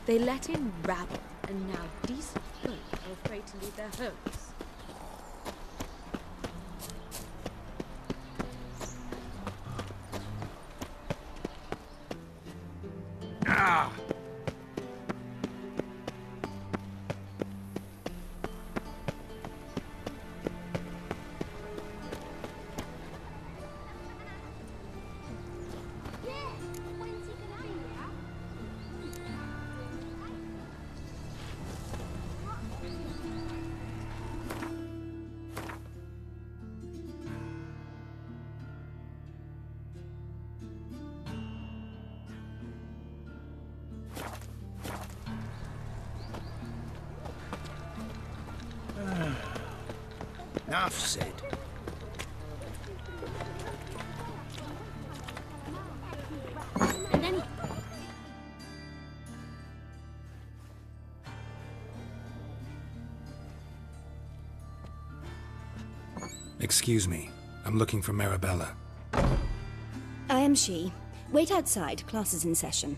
They let in rabble, and now decent folk are afraid to leave their homes. Ah! Enough said. And then Excuse me. I'm looking for Marabella. I am she. Wait outside. Class is in session.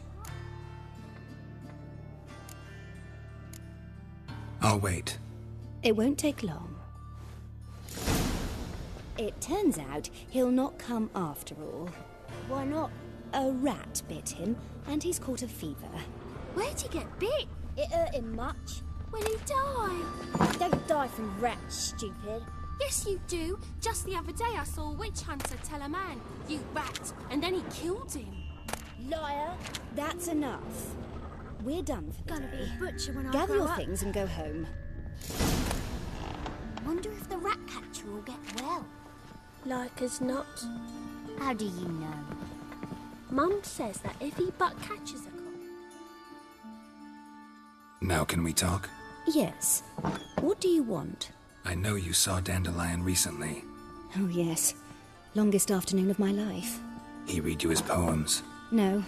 I'll wait. It won't take long. It turns out he'll not come after all. Why not? A rat bit him, and he's caught a fever. Where'd he get bit? It hurt him much. Will he die? Don't die from rats, stupid. Yes, you do. Just the other day I saw a witch hunter tell a man, "You rat," and then he killed him. Liar. That's enough. We're done for the Gonna be day. a butcher when I Gather grow your up. things and go home. Wonder if the rat catcher will get well. Like as not. How do you know? Mum says that if he but catches a cock. Now can we talk? Yes. What do you want? I know you saw Dandelion recently. Oh, yes. Longest afternoon of my life. He read you his poems. No.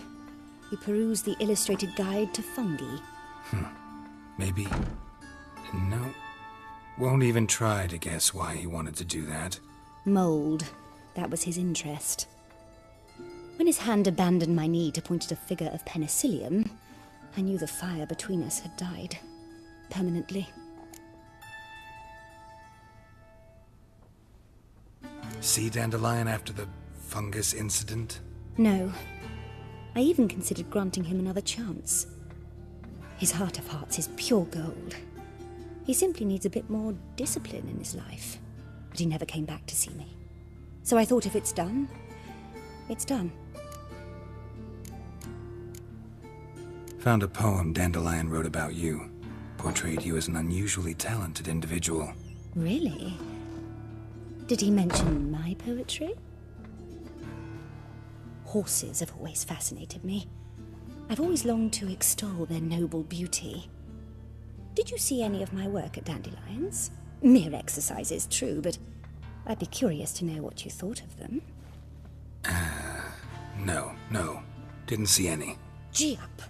He perused the illustrated guide to fungi. Maybe... No. Won't even try to guess why he wanted to do that. Mold. That was his interest. When his hand abandoned my knee to point at a figure of penicillium, I knew the fire between us had died. Permanently. See Dandelion after the fungus incident? No. I even considered granting him another chance. His heart of hearts is pure gold. He simply needs a bit more discipline in his life. But he never came back to see me. So I thought if it's done, it's done. Found a poem Dandelion wrote about you. Portrayed you as an unusually talented individual. Really? Did he mention my poetry? Horses have always fascinated me. I've always longed to extol their noble beauty. Did you see any of my work at Dandelion's? Mere exercises, true, but I'd be curious to know what you thought of them. No. Didn't see any. Gee up!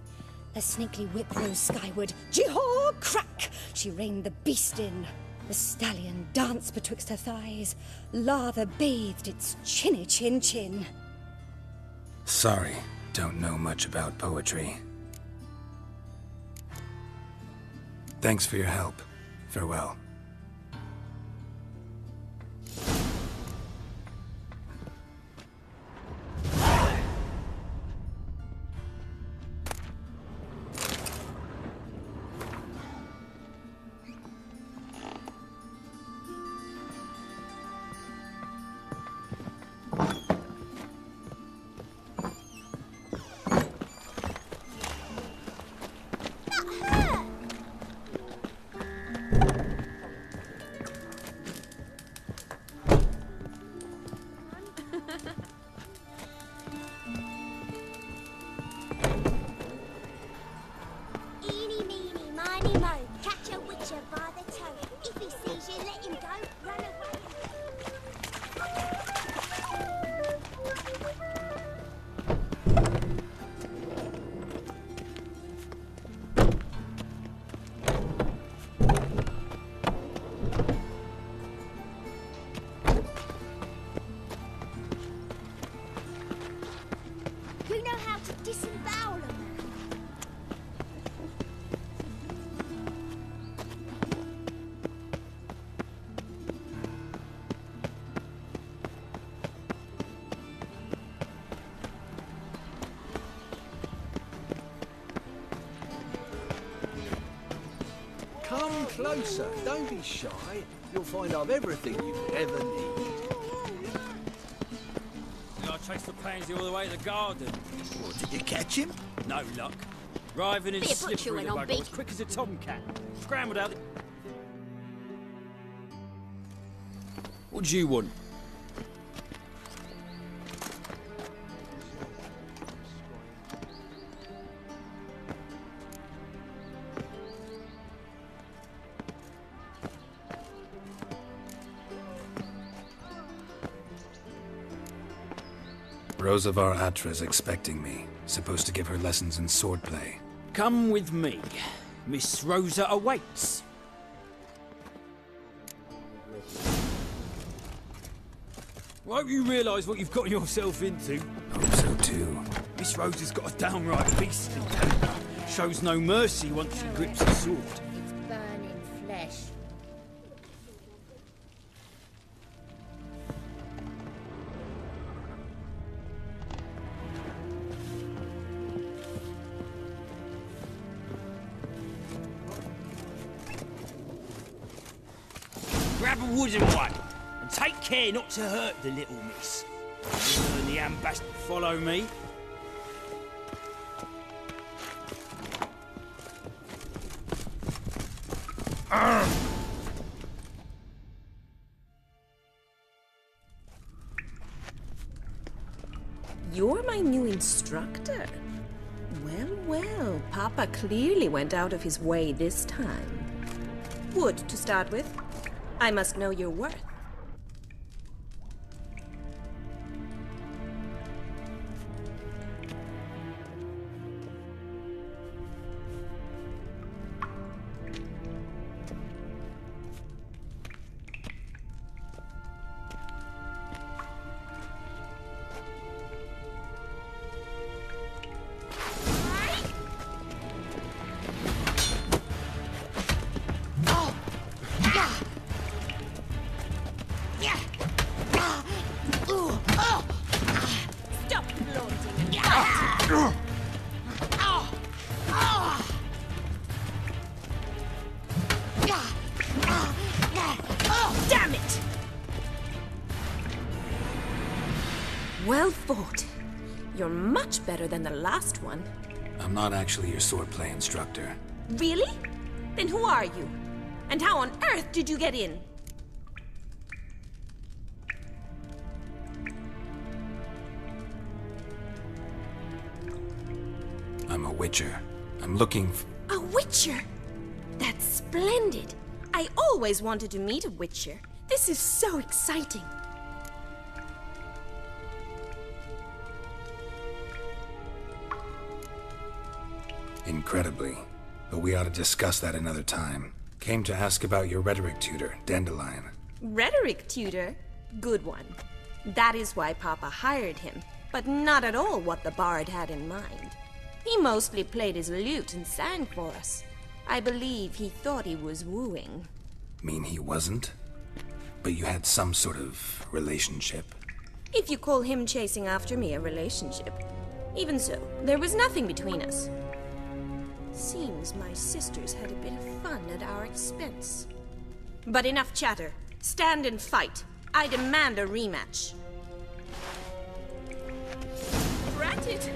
A snakely whip rose skyward. Jee-haw! Crack! She reined the beast in. The stallion danced betwixt her thighs. Lather bathed its chinny chin. Sorry, don't know much about poetry. Thanks for your help. Farewell. closer. Don't be shy. You'll find I've everything you could ever need. I chased the pansy all the way to the garden. What, did you catch him? No luck. Driving in Be a butcher slippery when the I'm bugger, big. as quick as a tomcat. Scrambled out the... What do you want? Rosavar Atra's expecting me. Supposed to give her lessons in swordplay. Come with me. Miss Rosa awaits. Won't you realise what you've got yourself into? Hope so too. Miss Rosa's got a downright beastly temper. Shows no mercy once she grips a sword. It's burning flesh. Grab a wooden one, and take care not to hurt the little miss. You and the ambassador follow me. You're my new instructor. Well, well, Papa clearly went out of his way this time. Wood, to start with. I must know your worth. Damn it! Well fought. You're much better than the last one. I'm not actually your swordplay instructor. Really? Then who are you? And how on earth did you get in? I'm a witcher. I'm looking A witcher? That's splendid. I always wanted to meet a witcher. This is so exciting. incredibly. But we ought to discuss that another time. Came to ask about your rhetoric tutor, Dandelion. Rhetoric tutor? Good one. That is why Papa hired him, but not at all what the bard had in mind. He mostly played his lute and sang for us. I believe he thought he was wooing. Mean he wasn't? But you had some sort of relationship? If you call him chasing after me a relationship. Even so, there was nothing between us. Seems my sisters had a bit of fun at our expense. But enough chatter. Stand and fight. I demand a rematch. Drat it!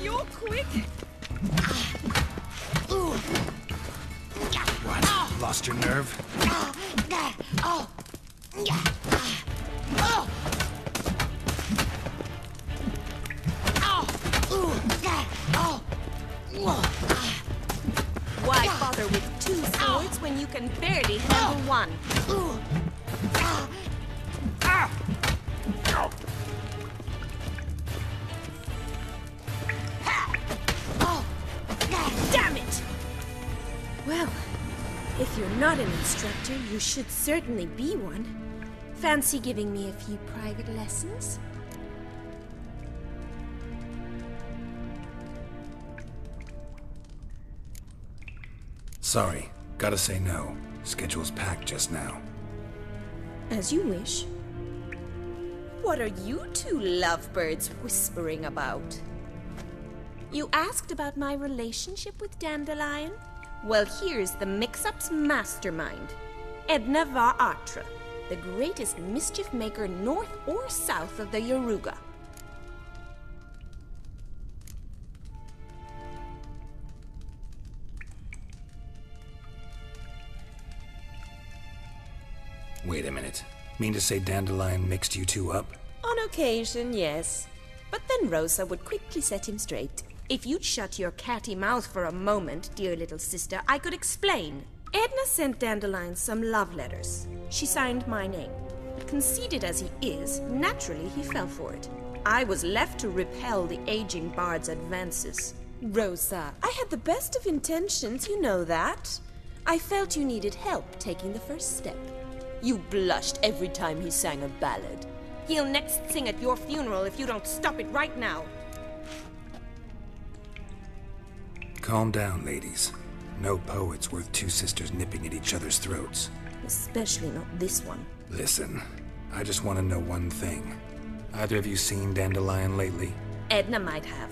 You're quick! What? Lost your nerve? Why bother with two swords when you can barely handle one? Damn it! Well, if you're not an instructor, you should certainly be one. Fancy giving me a few private lessons? Sorry, gotta say no. Schedule's packed just now. As you wish. What are you two lovebirds whispering about? You asked about my relationship with Dandelion? Well, here's the mix-up's mastermind. Edna var Atra, the greatest mischief maker north or south of the Yaruga. Wait a minute. Mean to say Dandelion mixed you two up? On occasion, yes. But then Rosa would quickly set him straight. If you'd shut your catty mouth for a moment, dear little sister, I could explain. Edna sent Dandelion some love letters. She signed my name. Conceited as he is, naturally he fell for it. I was left to repel the aging bard's advances. Rosa, I had the best of intentions, you know that. I felt you needed help taking the first step. You blushed every time he sang a ballad. He'll next sing at your funeral if you don't stop it right now. Calm down, ladies. No poet's worth two sisters nipping at each other's throats. Especially not this one. Listen, I just want to know one thing. Either of you seen Dandelion lately? Edna might have.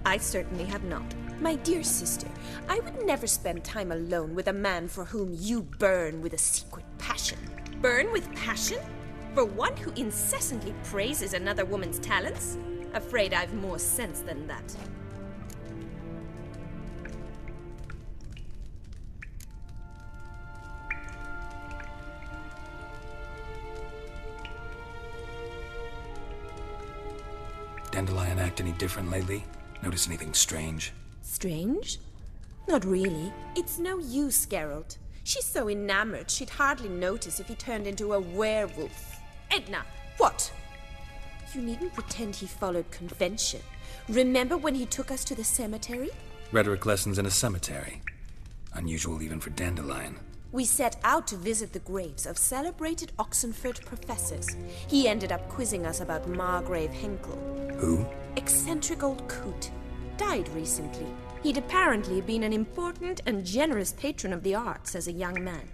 I certainly have not. My dear sister, I would never spend time alone with a man for whom you burn with a secret passion. Burn with passion? For one who incessantly praises another woman's talents? Afraid I've more sense than that. Dandelion act any different lately? Notice anything strange? Strange? Not really. It's no use, Geralt. She's so enamored she'd hardly notice if he turned into a werewolf. Edna, what? You needn't pretend he followed convention. Remember when he took us to the cemetery? Rhetoric lessons in a cemetery. Unusual even for Dandelion. We set out to visit the graves of celebrated Oxenford professors. He ended up quizzing us about Margrave Henkel. Who? Eccentric old coot. Died recently. He'd apparently been an important and generous patron of the arts as a young man.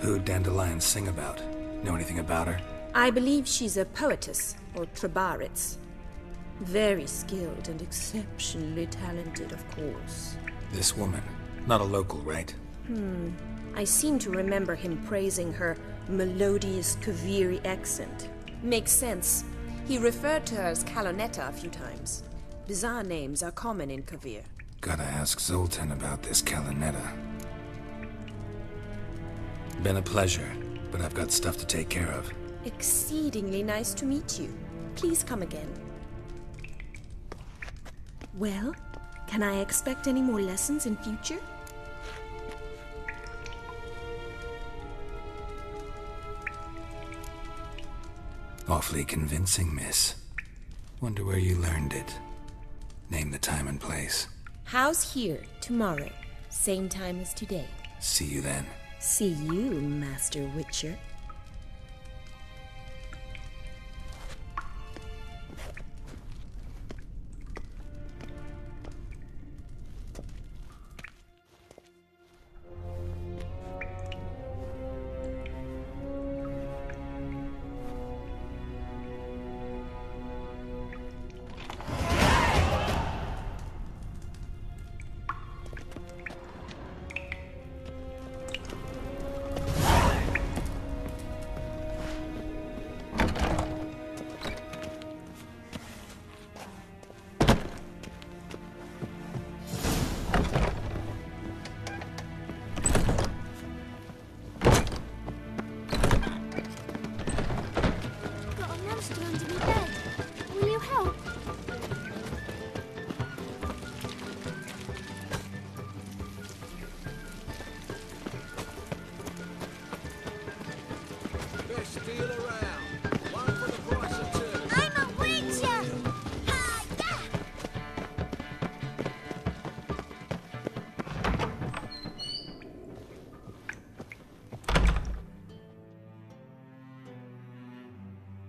Who'd Dandelion sing about? Know anything about her? I believe she's a poetess, or trabaritz. Very skilled and exceptionally talented, of course. This woman. Not a local, right? I seem to remember him praising her melodious Kaviri accent. Makes sense. He referred to her as Kalonetta a few times. Bizarre names are common in Kavir. Gotta ask Zoltan about this Kalonetta. Been a pleasure, but I've got stuff to take care of. Exceedingly nice to meet you. Please come again. Well, can I expect any more lessons in future? Awfully convincing, miss. Wonder where you learned it. Name the time and place. House here, tomorrow. Same time as today. See you then. See you, Master Witcher.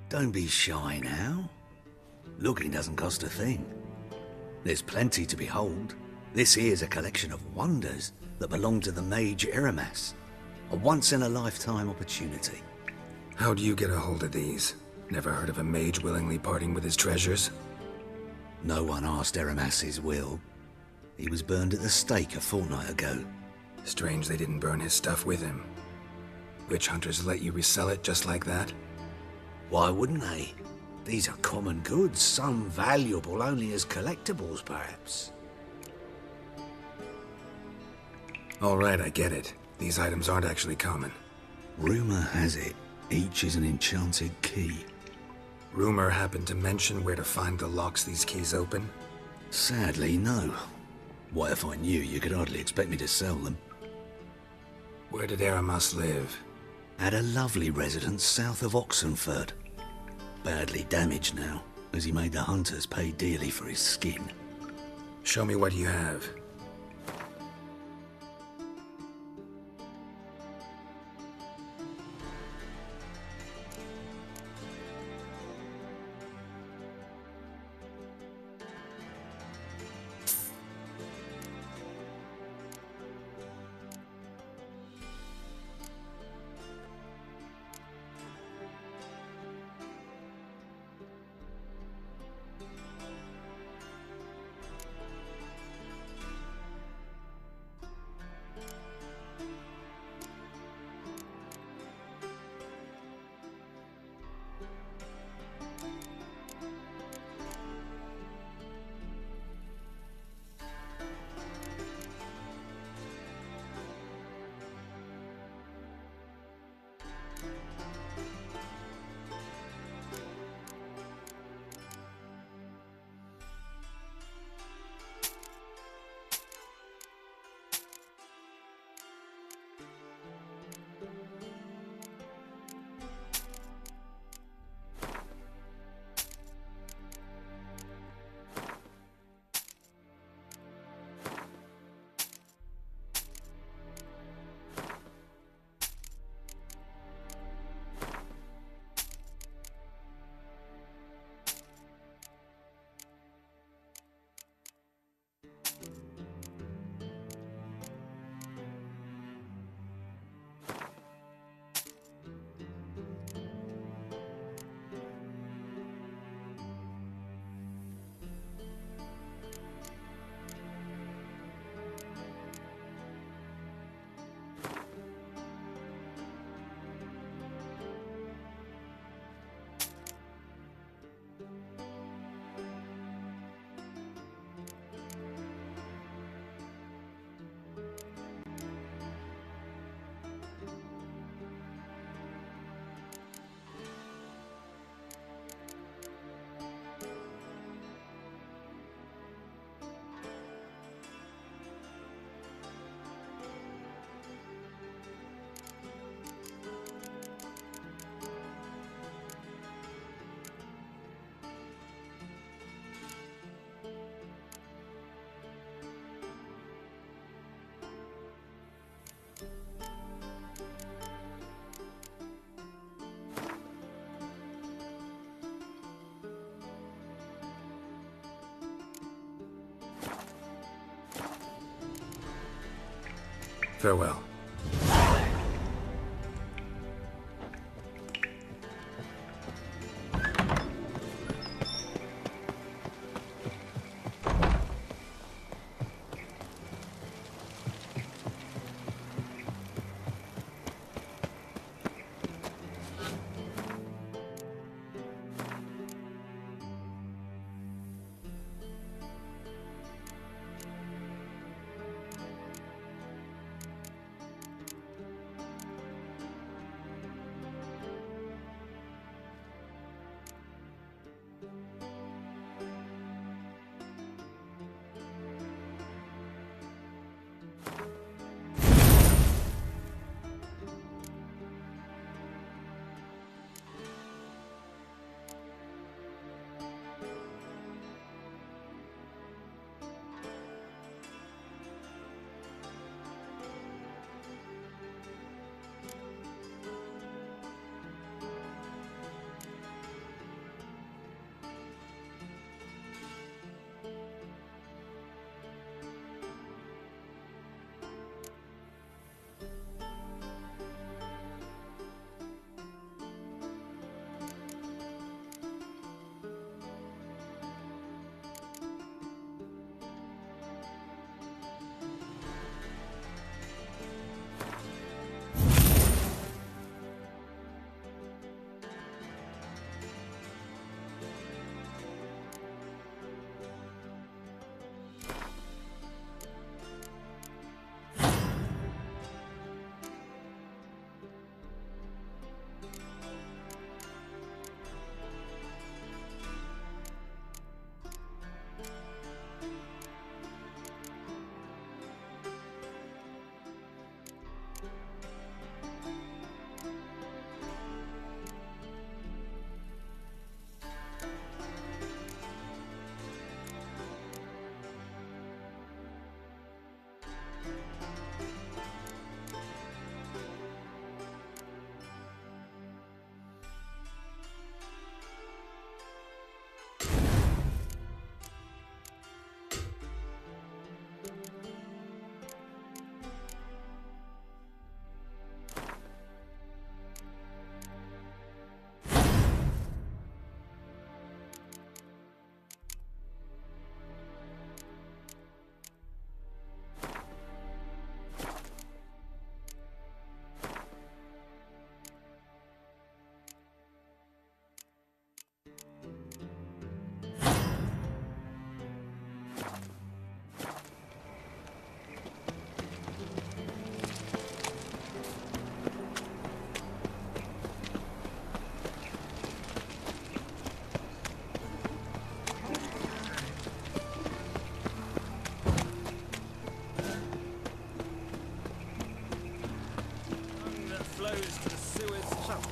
Don't be shy now. Looking doesn't cost a thing. There's plenty to behold. This here's a collection of wonders that belong to the mage Eramas. A once-in-a-lifetime opportunity. How'd you get a hold of these? Never heard of a mage willingly parting with his treasures? No one asked Eramas's will. He was burned at the stake a fortnight ago. Strange they didn't burn his stuff with him. Witch hunters let you resell it just like that? Why wouldn't they? These are common goods, some valuable only as collectibles, perhaps. All right, I get it. These items aren't actually common. Rumor has it, each is an enchanted key. Rumor happened to mention where to find the locks these keys open? Sadly, no. What if I knew, you could hardly expect me to sell them. Where did Eramas live? At a lovely residence south of Oxenford. Badly damaged now, as he made the hunters pay dearly for his skin. Show me what you have. Farewell.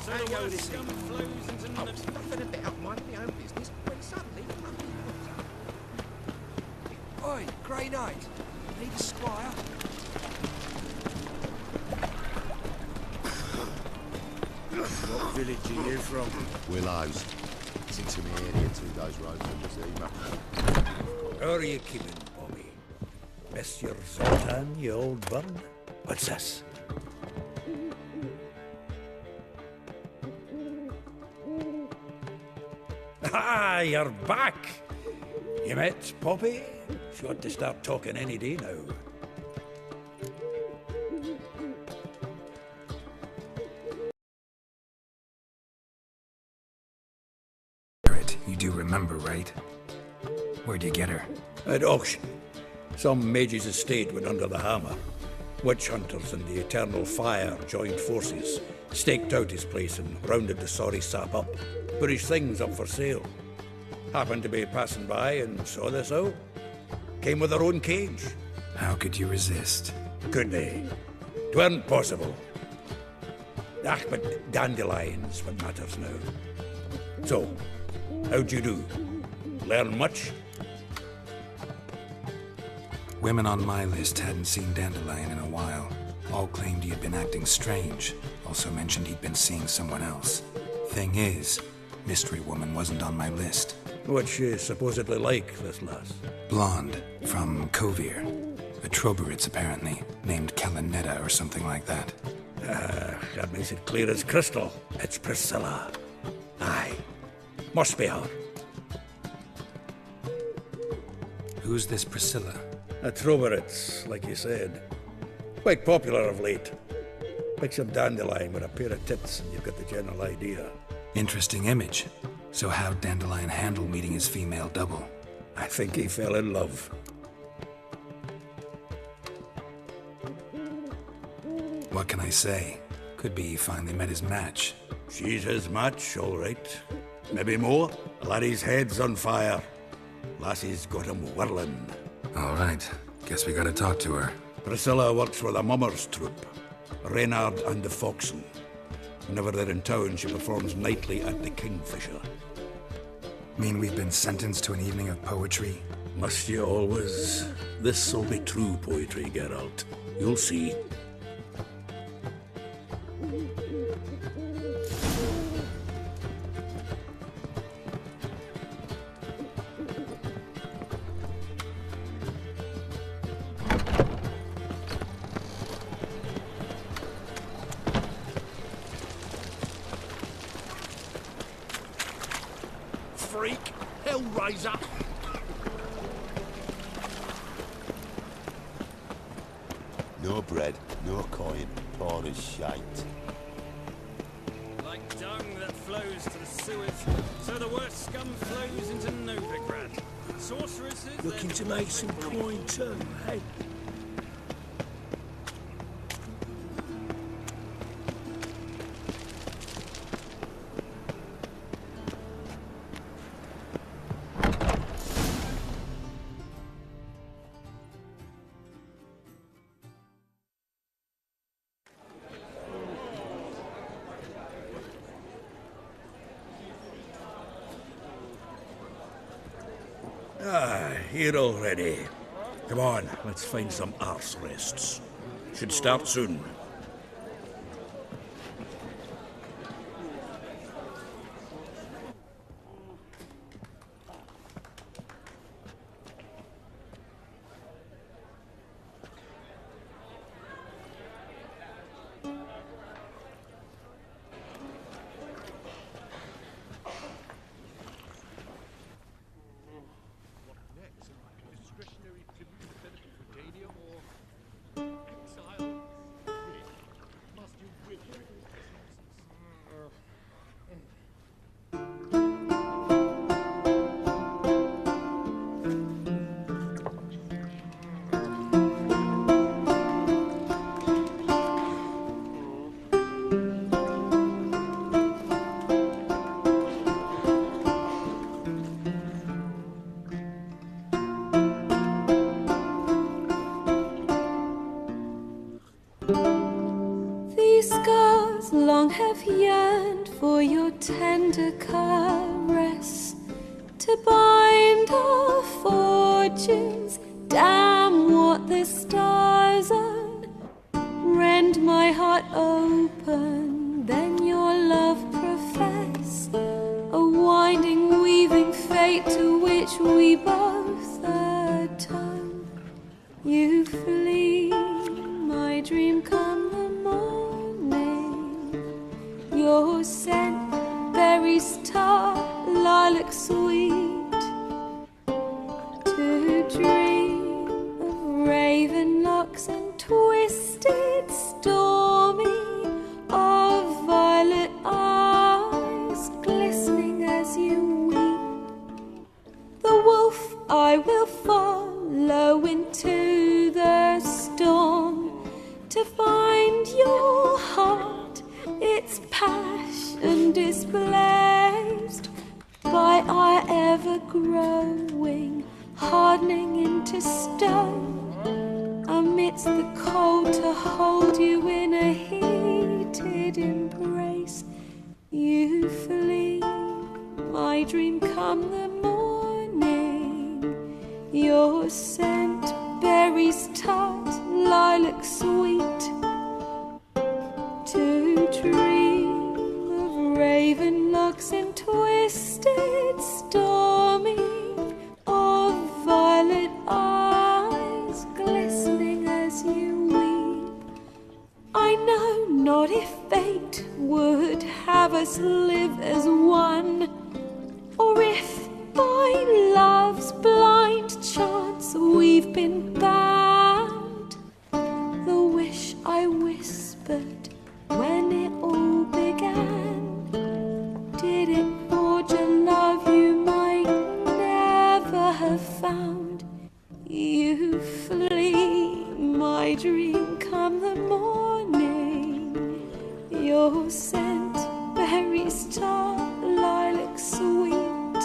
So the worst scum flows into I was nothing about minding my own business when suddenly nothing comes up. Oi, Grey Knight. Need a squire? What village are you from? Willows. It's into me area 2 days road from Zima. How are you keeping, Bobby? Miss your Zoltan, you old bun? What's this? Ah, you're back! You met Poppy? She ought to start talking any day now. You do remember, right? Where'd you get her? At auction. Some mage's estate went under the hammer. Witch hunters and the Eternal Fire joined forces, staked out his place and rounded the sorry sap up. Put his things up for sale. Happened to be passing by and saw this out. Came with her own cage. How could you resist? Could they? 'Tweren't possible. Ah, but dandelions what matters now. So, how'd you do? Learn much? Women on my list hadn't seen Dandelion in a while. All claimed he had been acting strange. Also mentioned he'd been seeing someone else. Thing is, Mystery Woman wasn't on my list. What's she supposedly like, this lass? Blonde, from Kovir. A Troberitz, apparently, named Kalanetta or something like that. That makes it clear as crystal. It's Priscilla. Aye. Must be her. Who's this Priscilla? A Troberitz, like you said. Quite popular of late. Picture Dandelion with a pair of tits and you've got the general idea. Interesting image. So how'd Dandelion handle meeting his female double? I think he fell in love. What can I say? Could be he finally met his match. She's his match, all right. Maybe more. Laddie's head's on fire. Lassie's got him whirling. All right. Guess we gotta talk to her. Priscilla works for the Mummers troupe. Reynard and the Foxen. Whenever they're in town, she performs nightly at the Kingfisher. Mean we've been sentenced to an evening of poetry? Must you always? This'll be true poetry, Geralt. You'll see. Freak! Hellraiser! No bread, no coin, poor as shite. Like dung that flows to the sewers, so the worst scum flows into Novigrad. Sorceresses... Looking to make some coin too, hey? Here already. Come on, let's find some arse rests. Should start soon. long have yearned for your tender caress, to bind our fortunes. Damn what the stars own. Rend my heart open, then your love profess, a winding, weaving fate to which we both atone. You flee, my dream come the morning. Your scent, berries tart, lilac sweet, to dream of raven locks and twisted, stormy, of violet eyes glistening as you weep. The wolf I will follow into the storm, to find your heart, its passion displaced by our ever-growing, hardening into stone, amidst the cold to hold you in a heated embrace. You flee, my dream come the morning, your scent, berries tart, lilac sweet, to dream of raven locks and twisted, stormy, of violet eyes glistening as you weep. I know not if fate would have us live as one, or if by love's blind chance we've been bound. The wish I whispered when it all began, did it forge a love you might never have found? You flee, my dream come the morning, your scent, berries tart, lilac sweet,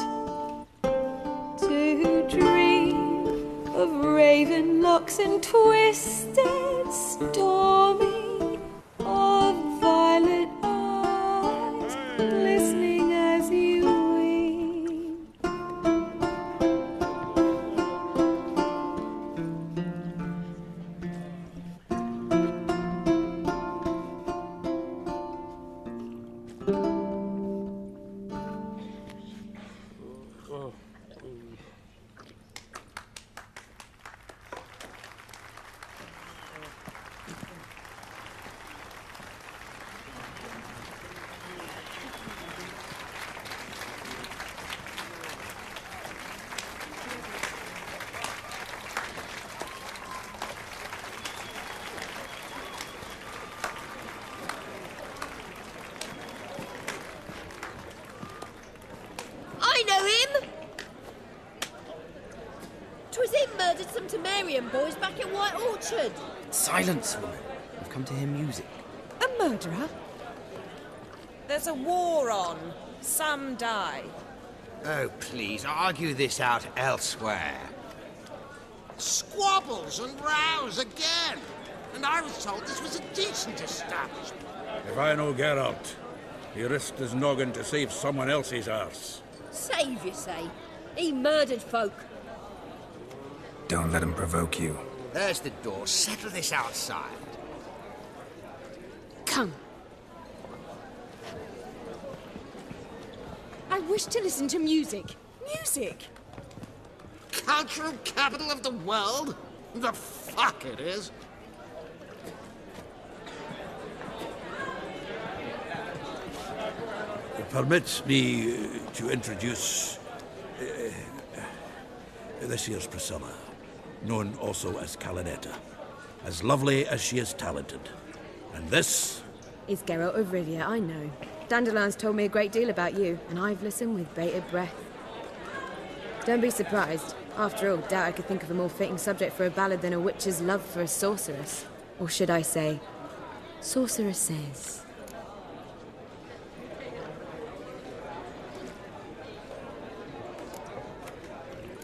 to dream of raven locks and twisted, stormy, of violet eyes glistening as you weep. I know him! 'Twas him murdered some Temerian boys back at White Orchard. Silence, woman. We've come to hear music. A murderer? There's a war on. Some die. Oh, please, argue this out elsewhere. Squabbles and rows again! And I was told this was a decent establishment. If I know Geralt, he risked his noggin to save someone else's arse. Save, you say? He murdered folk. Don't let him provoke you. There's the door. Settle this outside. Come. I wish to listen to music. Music! Cultural capital of the world? The fuck it is. Permit me to introduce this here's Priscilla, known also as Calinetta, as lovely as she is talented. And this is Geralt de Rivia, I know. Dandelion's told me a great deal about you, and I've listened with bated breath. Don't be surprised. After all, doubt I could think of a more fitting subject for a ballad than a witch's love for a sorceress. Or should I say, sorceresses.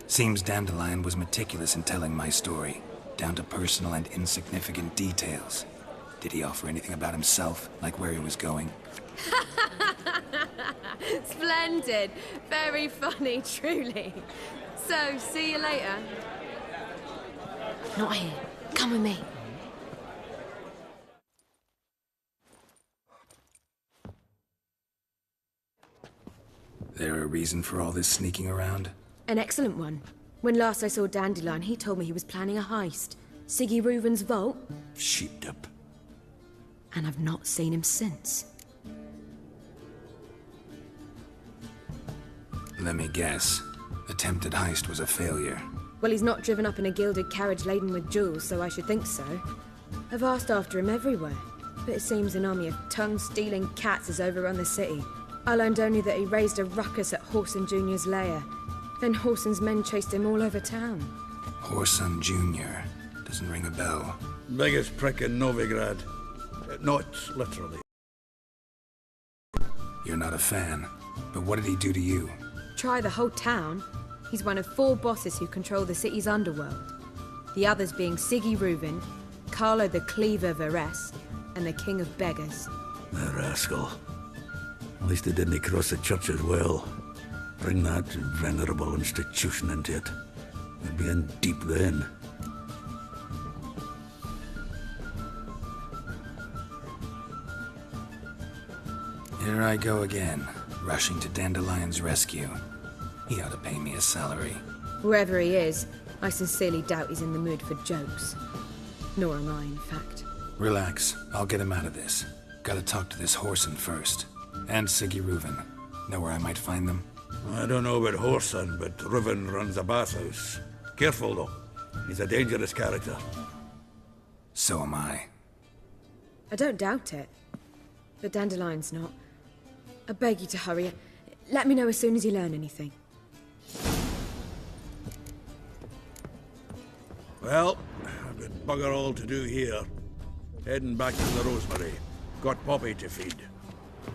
Seems Dandelion was meticulous in telling my story, down to personal and insignificant details. Did he offer anything about himself, like where he was going? Splendid. Very funny, truly. So, see you later. Not here. Come with me. There a reason for all this sneaking around? An excellent one. When last I saw Dandelion, he told me he was planning a heist. Siggy Reuven's vault. Sheeped up. And I've not seen him since. Let me guess. Attempted heist was a failure. Well, he's not driven up in a gilded carriage laden with jewels, so I should think so. I've asked after him everywhere, but it seems an army of tongue-stealing cats has overrun the city. I learned only that he raised a ruckus at Whoreson Jr.'s lair. Then Whoreson's men chased him all over town. Whoreson Jr. Doesn't ring a bell. Biggest prick in Novigrad. Not literally. You're not a fan, but what did he do to you? Try the whole town. He's one of 4 bosses who control the city's underworld. The others being Siggy Reuven, Carlo the Cleaver Varese, and the King of Beggars. The rascal. At least he didn't cross the church as well. Bring that venerable institution into it. We'd be in deep then. Here I go again, rushing to Dandelion's rescue. He ought to pay me a salary. Whoever he is, I sincerely doubt he's in the mood for jokes. Nor am I, in fact. Relax, I'll get him out of this. Gotta talk to this Whoreson first. And Siggy Reuven. Know where I might find them? I don't know about Whoreson, but Reuven runs a bathhouse. Careful, though. He's a dangerous character. So am I. I don't doubt it. But Dandelion's not. I beg you to hurry. Let me know as soon as you learn anything. Well, I've got bugger all to do here. Heading back to the Rosemary. Got Poppy to feed.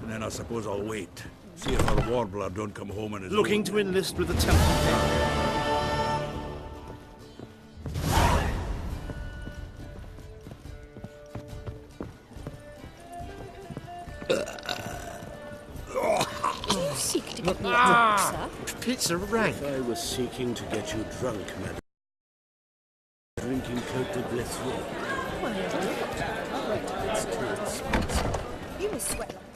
And then I suppose I'll wait. See if our warbler don't come home and is looking to enlist with the temple. Seek to get me drunk, sir? It's a rank. I was seeking to get you drunk, madam. Drinking Cote de Blessure. Well, it's too expensive. You must sweat like